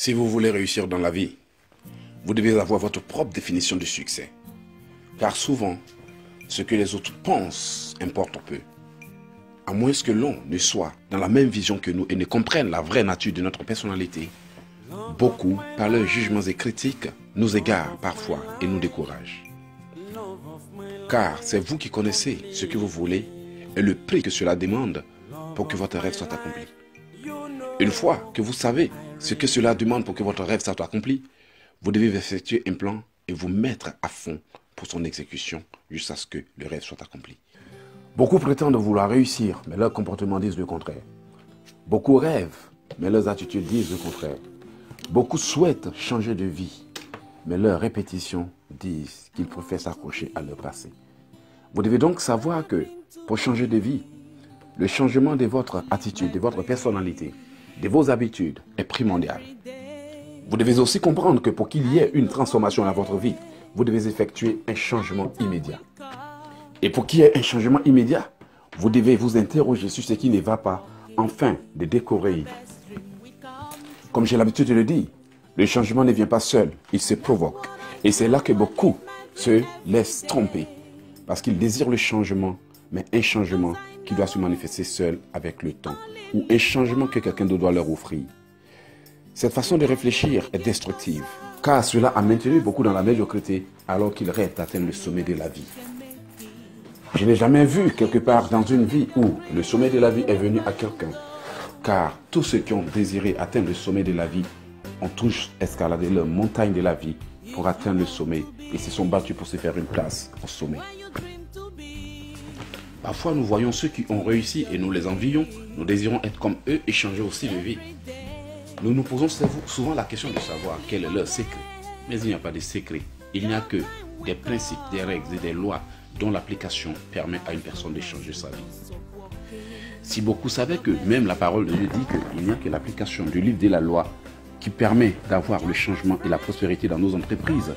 Si vous voulez réussir dans la vie, vous devez avoir votre propre définition du succès. Car souvent, ce que les autres pensent importe peu. À moins que l'on ne soit dans la même vision que nous et ne comprenne la vraie nature de notre personnalité, beaucoup, par leurs jugements et critiques, nous égarent parfois et nous découragent. Car c'est vous qui connaissez ce que vous voulez et le prix que cela demande pour que votre rêve soit accompli. Une fois que vous savez ce que cela demande pour que votre rêve soit accompli, vous devez effectuer un plan et vous mettre à fond pour son exécution jusqu'à ce que le rêve soit accompli. Beaucoup prétendent vouloir réussir, mais leurs comportements disent le contraire. Beaucoup rêvent, mais leurs attitudes disent le contraire. Beaucoup souhaitent changer de vie, mais leurs répétitions disent qu'ils préfèrent s'accrocher à leur passé. Vous devez donc savoir que pour changer de vie, le changement de votre attitude, de votre personnalité, de vos habitudes est primordial. Vous devez aussi comprendre que pour qu'il y ait une transformation dans votre vie, vous devez effectuer un changement immédiat. Et pour qu'il y ait un changement immédiat, vous devez vous interroger sur ce qui ne va pas, afin de découvrir. Comme j'ai l'habitude de le dire, le changement ne vient pas seul, il se provoque. Et c'est là que beaucoup se laissent tromper. Parce qu'ils désirent le changement, mais un changement qui doit se manifester seul avec le temps. Ou un changement que quelqu'un d'autre doit leur offrir. Cette façon de réfléchir est destructive. Car cela a maintenu beaucoup dans la médiocrité alors qu'ils rêvent d'atteindre le sommet de la vie. Je n'ai jamais vu quelque part dans une vie où le sommet de la vie est venu à quelqu'un. Car tous ceux qui ont désiré atteindre le sommet de la vie ont tous escaladé leur montagne de la vie pour atteindre le sommet et se sont battus pour se faire une place au sommet. Parfois nous voyons ceux qui ont réussi et nous les envions, nous désirons être comme eux et changer aussi de vie. Nous nous posons souvent la question de savoir quel est leur secret. Mais il n'y a pas de secret, il n'y a que des principes, des règles et des lois dont l'application permet à une personne de changer sa vie. Si beaucoup savaient que même la parole de Dieu dit qu'il n'y a que l'application du livre de la loi qui permet d'avoir le changement et la prospérité dans nos entreprises,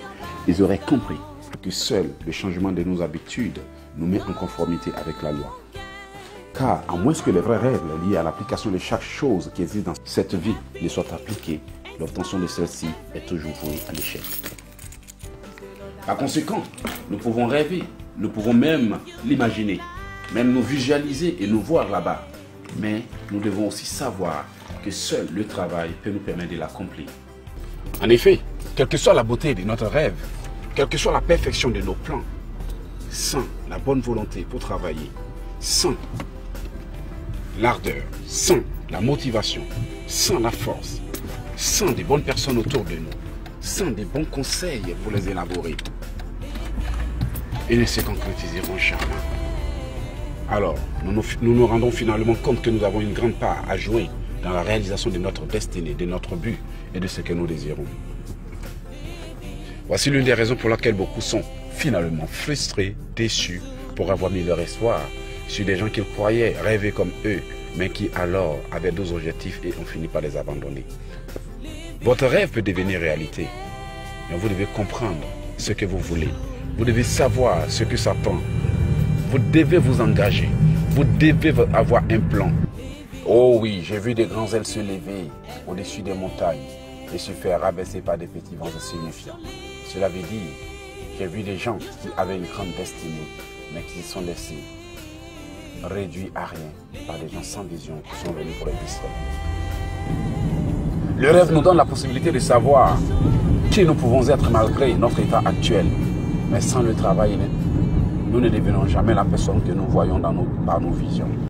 ils auraient compris que seul le changement de nos habitudes nous met en conformité avec la loi. Car à moins que les vraies règles liées à l'application de chaque chose qui existe dans cette vie ne soient appliquées, l'obtention de celle-ci est toujours vouée à l'échec. Par conséquent, nous pouvons rêver, nous pouvons même l'imaginer, même nous visualiser et nous voir là-bas. Mais nous devons aussi savoir que seul le travail peut nous permettre de l'accomplir. En effet, quelle que soit la beauté de notre rêve, quelle que soit la perfection de nos plans, sans la bonne volonté pour travailler, sans l'ardeur, sans la motivation, sans la force, sans des bonnes personnes autour de nous, sans des bons conseils pour les élaborer, ils ne se concrétiseront jamais. Alors, nous nous rendons finalement compte que nous avons une grande part à jouer dans la réalisation de notre destinée, de notre but et de ce que nous désirons. Voici l'une des raisons pour lesquelles beaucoup sont finalement frustrés, déçus pour avoir mis leur espoir sur des gens qu'ils croyaient rêver comme eux, mais qui alors avaient d'autres objectifs et ont fini par les abandonner. Votre rêve peut devenir réalité, mais vous devez comprendre ce que vous voulez. Vous devez savoir ce que ça prend. Vous devez vous engager. Vous devez avoir un plan. Oh oui, j'ai vu des grands ailes se lever au-dessus des montagnes et se faire rabaisser par des petits vents insignifiants. Cela veut dire, j'ai vu des gens qui avaient une grande destinée, mais qui se sont laissés réduits à rien par des gens sans vision qui sont venus pour les distraire. Le rêve nous donne la possibilité de savoir qui nous pouvons être malgré notre état actuel. Mais sans le travail, nous ne devenons jamais la personne que nous voyons par nos visions.